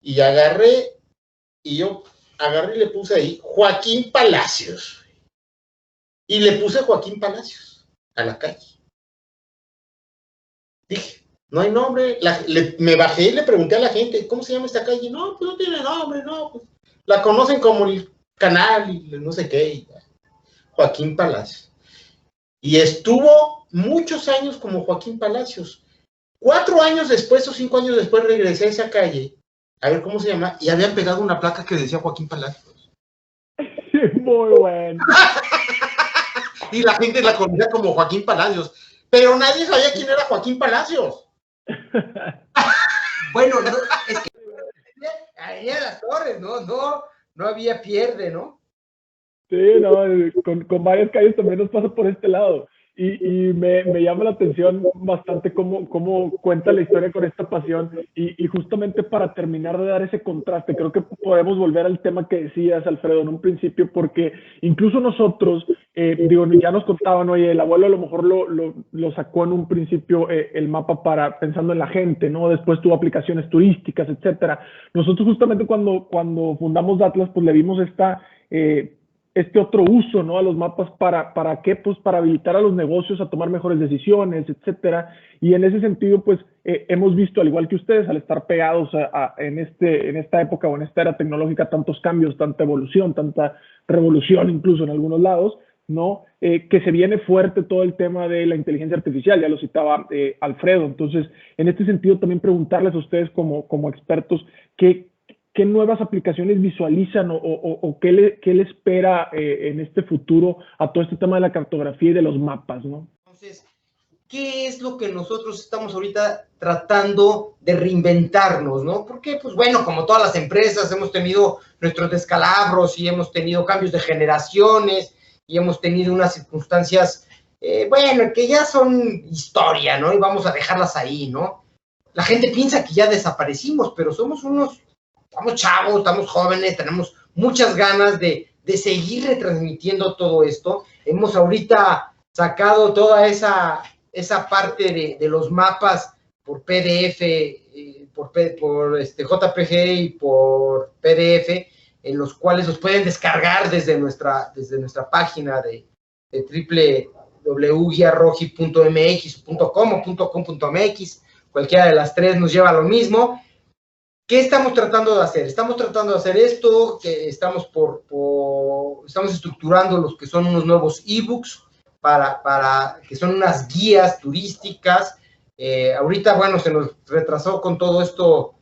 Y yo agarré y le puse ahí Joaquín Palacios. Y le puse Joaquín Palacios a la calle. Dije, no hay nombre. Me bajé y le pregunté a la gente, ¿cómo se llama esta calle? No, pues no tiene nombre, no. Pues, la conocen como el canal y no sé qué. Joaquín Palacios. Y estuvo muchos años como Joaquín Palacios. 4 años después o 5 años después regresé a esa calle, a ver cómo se llama, y habían pegado una placa que decía Joaquín Palacios. Muy bueno. Y la gente la conocía como Joaquín Palacios, pero nadie sabía quién era Joaquín Palacios. Bueno, no, es que Avenida Las Torres, no había pierde, ¿no? Sí, no, con varias calles también nos pasa por este lado. Y me llama la atención bastante cómo cuenta la historia con esta pasión. Y justamente para terminar de dar ese contraste, creo que podemos volver al tema que decías, Alfredo, en un principio, porque incluso nosotros, ya nos contaban, oye, el abuelo a lo mejor lo sacó en un principio el mapa pensando en la gente, ¿no? Después tuvo aplicaciones turísticas, etcétera. Nosotros justamente cuando fundamos Datlas, pues le vimos este otro uso, ¿no? A los mapas, ¿para qué? Pues para habilitar a los negocios a tomar mejores decisiones, etcétera. Y en ese sentido, pues, hemos visto, al igual que ustedes, al estar pegados en esta época o en esta era tecnológica, tantos cambios, tanta evolución, tanta revolución incluso en algunos lados, ¿no? Que se viene fuerte todo el tema de la inteligencia artificial, ya lo citaba Alfredo. Entonces, en este sentido, también preguntarles a ustedes como expertos, ¿qué nuevas aplicaciones visualizan o qué le espera en este futuro a todo este tema de la cartografía y de los mapas, ¿no? Entonces, ¿qué es lo que nosotros estamos ahorita tratando de reinventarnos, ¿no? Porque, pues bueno, como todas las empresas, hemos tenido nuestros descalabros y hemos tenido cambios de generaciones y hemos tenido unas circunstancias, que ya son historia, ¿no? Y vamos a dejarlas ahí, ¿no? La gente piensa que ya desaparecimos, pero estamos chavos, estamos jóvenes, tenemos muchas ganas de seguir retransmitiendo todo esto. Hemos ahorita sacado toda esa parte de los mapas por PDF, por JPG y por PDF, en los cuales los pueden descargar desde nuestra página de www.guiarroji.mx.com o .com.mx, cualquiera de las tres nos lleva a lo mismo. ¿Qué estamos tratando de hacer? Estamos tratando de hacer esto, que estamos estructurando los que son unos nuevos ebooks para que son unas guías turísticas. Ahorita, bueno, se nos retrasó con todo esto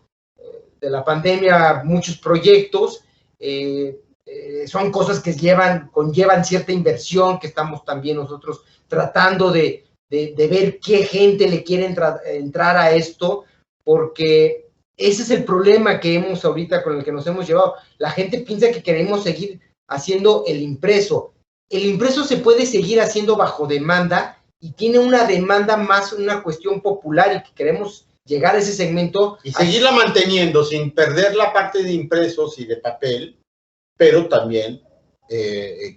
de la pandemia muchos proyectos. Son cosas que conllevan cierta inversión, que estamos también nosotros tratando de ver qué gente le quiere entrar a esto, porque ese es el problema que hemos ahorita con el que nos hemos llevado. La gente piensa que queremos seguir haciendo el impreso. El impreso se puede seguir haciendo bajo demanda y tiene una demanda más una cuestión popular y que queremos llegar a ese segmento. Y seguirla manteniendo sin perder la parte de impresos y de papel, pero también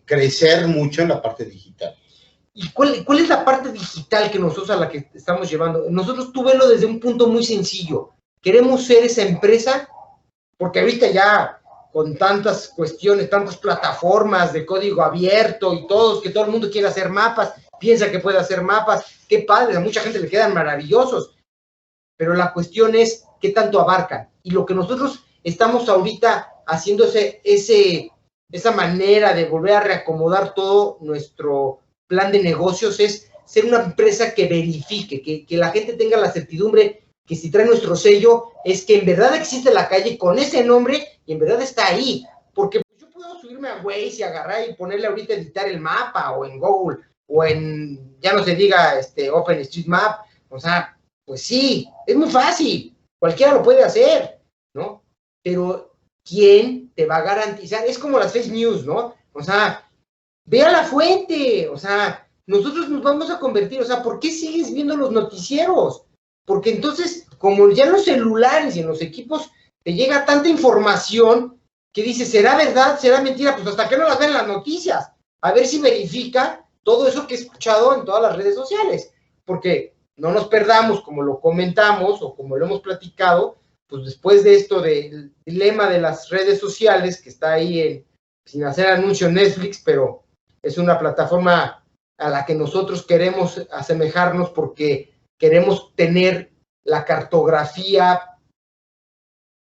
crecer mucho en la parte digital. ¿Y cuál es la parte digital que nosotros a la que estamos llevando? Nosotros tú velo desde un punto muy sencillo. Queremos ser esa empresa, porque ahorita ya con tantas cuestiones, tantas plataformas de código abierto y que todo el mundo quiere hacer mapas, piensa que puede hacer mapas, qué padre, a mucha gente le quedan maravillosos, pero la cuestión es qué tanto abarcan. Y lo que nosotros estamos ahorita haciendo esa manera de volver a reacomodar todo nuestro plan de negocios es ser una empresa que verifique, que la gente tenga la certidumbre que si trae nuestro sello, es que en verdad existe la calle con ese nombre y en verdad está ahí. Porque yo puedo subirme a Waze y agarrar y ponerle ahorita editar el mapa, o en Google, o en, ya no se diga, OpenStreetMap. O sea, pues sí, es muy fácil. Cualquiera lo puede hacer, ¿no? Pero ¿quién te va a garantizar? Es como las fake news, ¿no? O sea, ve a la fuente. O sea, nosotros nos vamos a convertir. O sea, ¿por qué sigues viendo los noticieros? Porque entonces, como ya en los celulares y en los equipos te llega tanta información que dices, ¿será verdad? ¿Será mentira? Pues hasta que no las ven en las noticias. A ver si verifica todo eso que he escuchado en todas las redes sociales. Porque no nos perdamos, como lo comentamos o como lo hemos platicado, pues después de esto del dilema de las redes sociales, que está ahí sin hacer anuncio Netflix, pero es una plataforma a la que nosotros queremos asemejarnos porque queremos tener la cartografía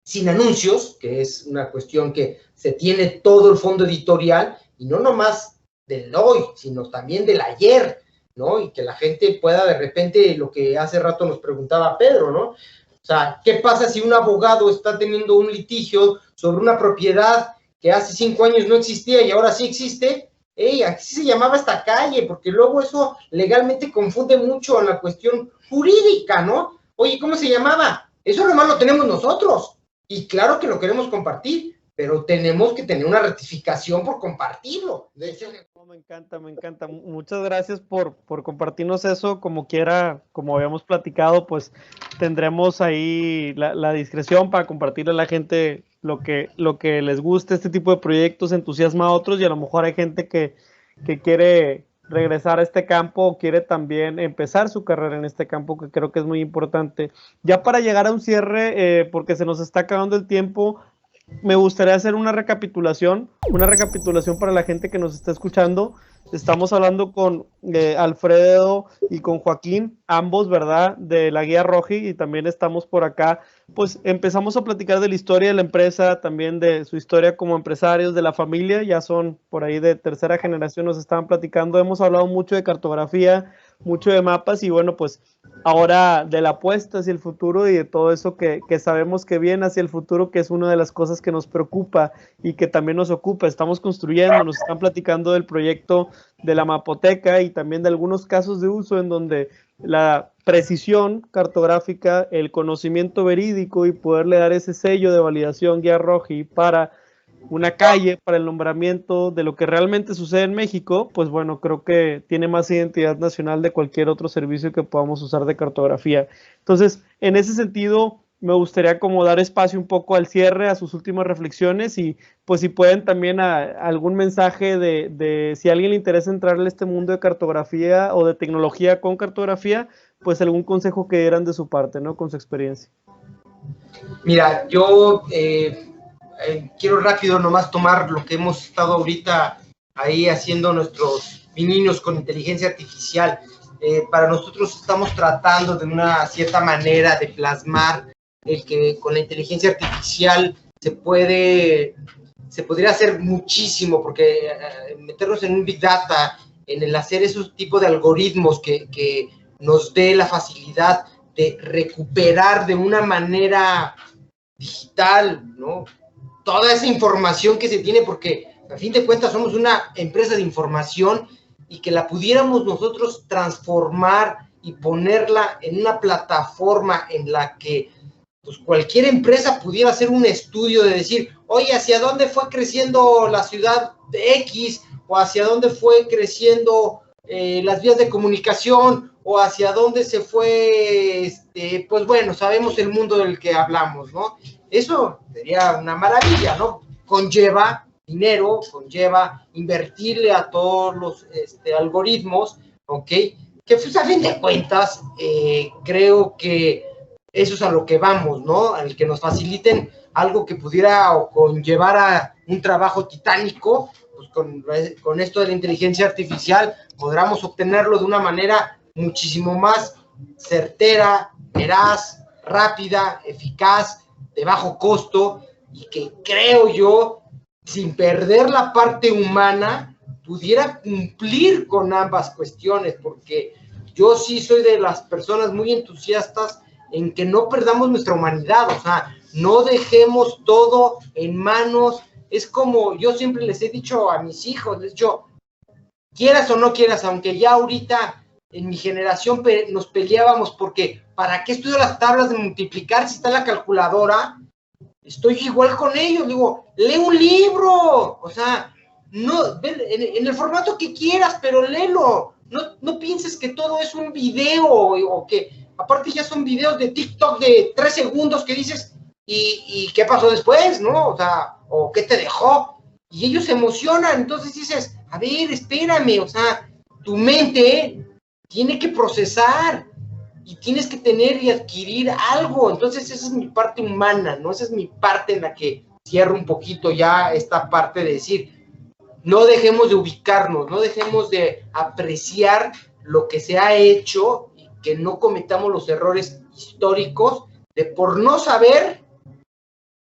sin anuncios, que es una cuestión que se tiene todo el fondo editorial, y no nomás del hoy, sino también del ayer, ¿no? Y que la gente pueda de repente, lo que hace rato nos preguntaba Pedro, ¿no? O sea, ¿qué pasa si un abogado está teniendo un litigio sobre una propiedad que hace 5 años no existía y ahora sí existe? Así se llamaba esta calle, porque luego eso legalmente confunde mucho en la cuestión jurídica, ¿no? Oye, ¿cómo se llamaba? Eso nomás lo tenemos nosotros, y claro que lo queremos compartir, pero tenemos que tener una rectificación por compartirlo. De hecho, me encanta. Muchas gracias por compartirnos eso. Como quiera, como habíamos platicado, pues tendremos ahí la discreción para compartirle a la gente lo que les guste este tipo de proyectos, entusiasma a otros, y a lo mejor hay gente que quiere regresar a este campo o quiere también empezar su carrera en este campo, que creo que es muy importante. Ya para llegar a un cierre, porque se nos está acabando el tiempo, me gustaría hacer una recapitulación para la gente que nos está escuchando. Estamos hablando con Alfredo y con Joaquín, ambos, ¿verdad?, de la Guía Roji, y también estamos por acá, pues empezamos a platicar de la historia de la empresa, también de su historia como empresarios, de la familia, ya son por ahí de tercera generación, nos estaban platicando, hemos hablado mucho de cartografía, mucho de mapas, y bueno, pues ahora de la apuesta hacia el futuro y de todo eso que sabemos que viene hacia el futuro, que es una de las cosas que nos preocupa y que también nos ocupa. Estamos construyendo, nos están platicando del proyecto de la mapoteca y también de algunos casos de uso en donde la precisión cartográfica, el conocimiento verídico y poderle dar ese sello de validación Guía Roji para una calle, para el nombramiento de lo que realmente sucede en México, pues bueno, creo que tiene más identidad nacional de cualquier otro servicio que podamos usar de cartografía. Entonces, en ese sentido, me gustaría como dar espacio un poco al cierre, a sus últimas reflexiones, y pues si pueden también algún mensaje de si a alguien le interesa entrar en este mundo de cartografía o de tecnología con cartografía, pues algún consejo que dieran de su parte, ¿no? Con su experiencia. Mira, yo quiero rápido nomás tomar lo que hemos estado ahorita ahí haciendo nuestros pininos con inteligencia artificial. Para nosotros estamos tratando de una cierta manera de plasmar el que con la inteligencia artificial se podría hacer muchísimo, porque meternos en un Big Data, en el hacer esos tipos de algoritmos que nos dé la facilidad de recuperar de una manera digital, ¿no?, toda esa información que se tiene, porque a fin de cuentas somos una empresa de información, y que la pudiéramos nosotros transformar y ponerla en una plataforma en la que pues cualquier empresa pudiera hacer un estudio de decir, oye, ¿hacia dónde fue creciendo la ciudad de X? ¿O hacia dónde fue creciendo las vías de comunicación? ¿O hacia dónde se fue, pues bueno, sabemos el mundo del que hablamos, ¿no? Eso sería una maravilla, ¿no? Conlleva dinero, conlleva invertirle a todos los algoritmos, ¿ok? Que pues a fin de cuentas, creo que eso es a lo que vamos, ¿no? Al que nos faciliten algo que pudiera o conllevar a un trabajo titánico, pues con esto de la inteligencia artificial podremos obtenerlo de una manera muchísimo más certera, veraz, rápida, eficaz, de bajo costo, y que creo yo, sin perder la parte humana, pudiera cumplir con ambas cuestiones, porque yo sí soy de las personas muy entusiastas en que no perdamos nuestra humanidad, o sea, no dejemos todo en manos. Es como yo siempre les he dicho a mis hijos, les he dicho, quieras o no quieras, aunque ya ahorita en mi generación nos peleábamos porque ¿para qué estudio las tablas de multiplicar si está la calculadora? Estoy igual con ellos, digo, lee un libro, o sea, no, en el formato que quieras, pero léelo, no pienses que todo es un video, o que aparte ya son videos de TikTok de 3 segundos que dices, ¿y qué pasó después, no? O sea, o ¿qué te dejó? Y ellos se emocionan, entonces dices, a ver, espérame, o sea, tu mente tiene que procesar, y tienes que tener y adquirir algo. Entonces esa es mi parte humana, ¿no? Esa es mi parte en la que cierro un poquito ya esta parte de decir, no dejemos de ubicarnos, no dejemos de apreciar lo que se ha hecho y que no cometamos los errores históricos de por no saber,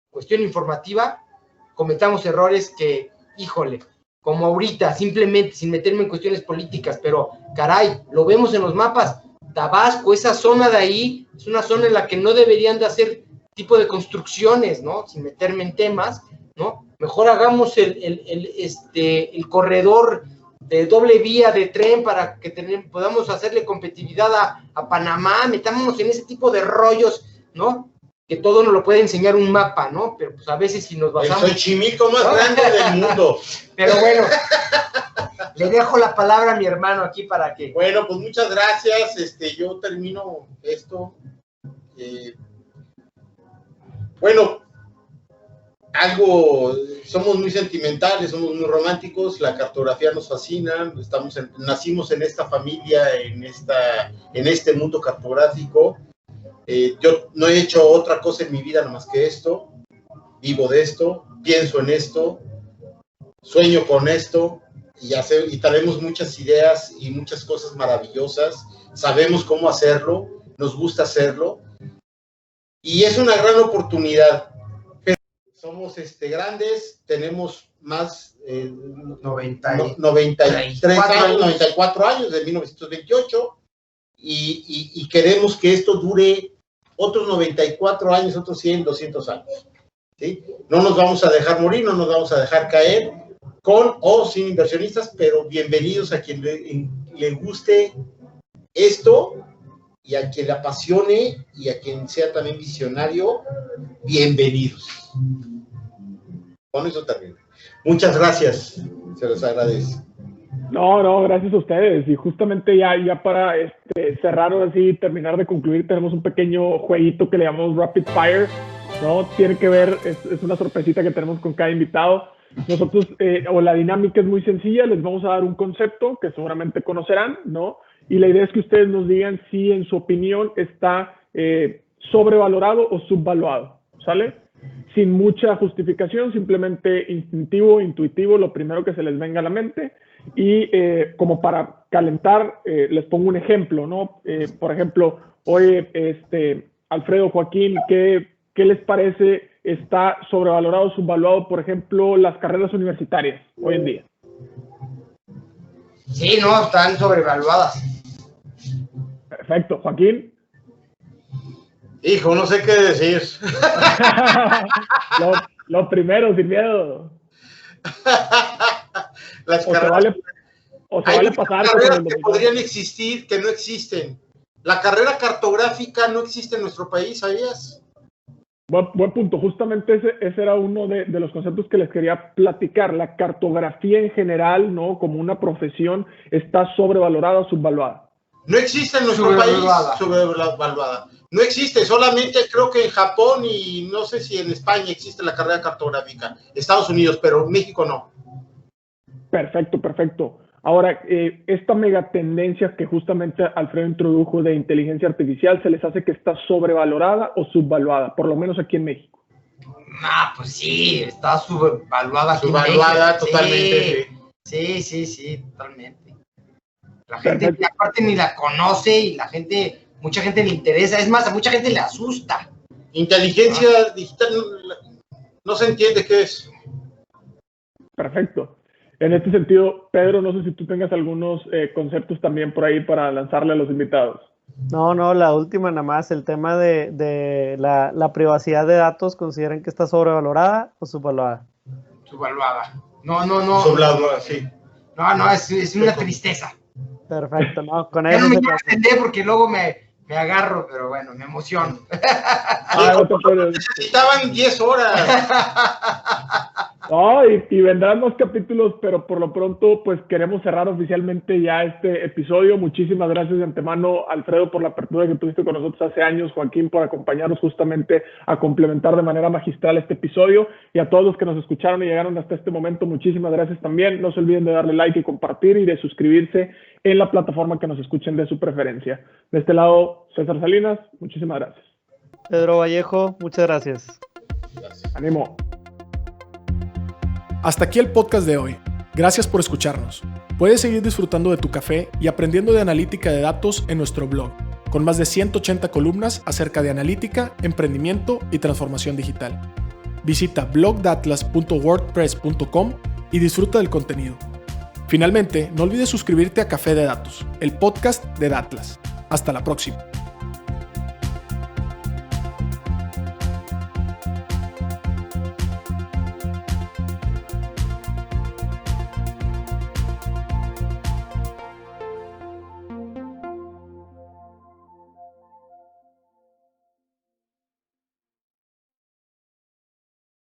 cuestión informativa, cometamos errores que, híjole, como ahorita, simplemente sin meterme en cuestiones políticas, pero caray, lo vemos en los mapas. Tabasco, esa zona de ahí, es una zona en la que no deberían de hacer tipo de construcciones, ¿no? Sin meterme en temas, ¿no? Mejor hagamos el corredor de doble vía de tren para que podamos hacerle competitividad a Panamá, metámonos en ese tipo de rollos, ¿no? Que todo nos lo puede enseñar un mapa, ¿no? Pero pues a veces si nos basamos... El Xochimilco más grande del mundo. Pero bueno... Le dejo la palabra a mi hermano aquí para que... Bueno, pues muchas gracias. Yo termino esto. Bueno, somos muy sentimentales, somos muy románticos, la cartografía nos fascina, nacimos en esta familia, en este mundo cartográfico. Yo no he hecho otra cosa en mi vida nada más que esto, vivo de esto, pienso en esto, sueño con esto, y tenemos muchas ideas y muchas cosas maravillosas, sabemos cómo hacerlo, nos gusta hacerlo, y es una gran oportunidad. Pero somos grandes, tenemos más 94 años, de 1928, y queremos que esto dure otros 94 años, otros 100, 200 años, ¿sí? No nos vamos a dejar morir, no nos vamos a dejar caer, con o sin inversionistas, pero bienvenidos a quien le guste esto, y a quien le apasione, y a quien sea también visionario, bienvenidos. Con eso termino. Muchas gracias, se los agradezco. No, gracias a ustedes. Y justamente ya para cerrar o así, terminar de concluir, tenemos un pequeño jueguito que le llamamos Rapid Fire, ¿no? Tiene que ver, es una sorpresita que tenemos con cada invitado. Nosotros, la dinámica es muy sencilla, les vamos a dar un concepto que seguramente conocerán, ¿no? Y la idea es que ustedes nos digan si en su opinión está sobrevalorado o subvaluado, ¿sale? Sin mucha justificación, simplemente intuitivo, lo primero que se les venga a la mente. Y como para calentar, les pongo un ejemplo, ¿no? Por ejemplo, oye, Alfredo, Joaquín, ¿qué les parece? ¿Está sobrevalorado o subvaluado, por ejemplo, las carreras universitarias hoy en día? Sí, no, están sobrevaluadas. Perfecto. ¿Joaquín? Hijo, no sé qué decir. lo primero, sin miedo. Las o carreras, se vale pasar. Carreras que podrían existir, que no existen. La carrera cartográfica no existe en nuestro país, ¿sabías? Buen punto. Justamente ese era uno de los conceptos que les quería platicar. La cartografía en general, ¿no? Como una profesión, ¿está sobrevalorada o subvaluada? No existe en nuestro país sobrevaluada. No existe, solamente creo que en Japón y no sé si en España existe la carrera cartográfica. Estados Unidos, pero en México no. Perfecto. Ahora, esta mega tendencia que justamente Alfredo introdujo de inteligencia artificial, ¿se les hace que está sobrevalorada o subvaluada? Por lo menos aquí en México. Ah, pues sí, está subvaluada. Subvaluada totalmente. Sí, totalmente. La gente aparte ni la conoce y mucha gente le interesa. Es más, a mucha gente le asusta. Inteligencia digital, no se entiende qué es. Perfecto. En este sentido, Pedro, no sé si tú tengas algunos conceptos también por ahí para lanzarle a los invitados. No, la última nada más, el tema de la privacidad de datos, ¿consideran que está sobrevalorada o subvalorada? Subvaluada. No. Subvaluada, sí. No, es una tristeza. Perfecto, no, con Ya eso no me se quiero trata. extender porque luego me agarro, pero bueno, me emociono. No te puedes. Necesitaban 10 horas. No, y vendrán más capítulos, pero por lo pronto, pues queremos cerrar oficialmente ya este episodio. Muchísimas gracias de antemano, Alfredo, por la apertura que tuviste con nosotros hace años, Joaquín, por acompañarnos justamente a complementar de manera magistral este episodio, y a todos los que nos escucharon y llegaron hasta este momento, muchísimas gracias también. No se olviden de darle like y compartir y de suscribirse en la plataforma que nos escuchen de su preferencia. De este lado, César Salinas, muchísimas gracias. Pedro Vallejo, muchas gracias. Ánimo. Hasta aquí el podcast de hoy. Gracias por escucharnos. Puedes seguir disfrutando de tu café y aprendiendo de analítica de datos en nuestro blog, con más de 180 columnas acerca de analítica, emprendimiento y transformación digital. Visita blogdatlas.wordpress.com y disfruta del contenido. Finalmente, no olvides suscribirte a Café de Datos, el podcast de Datlas. Hasta la próxima.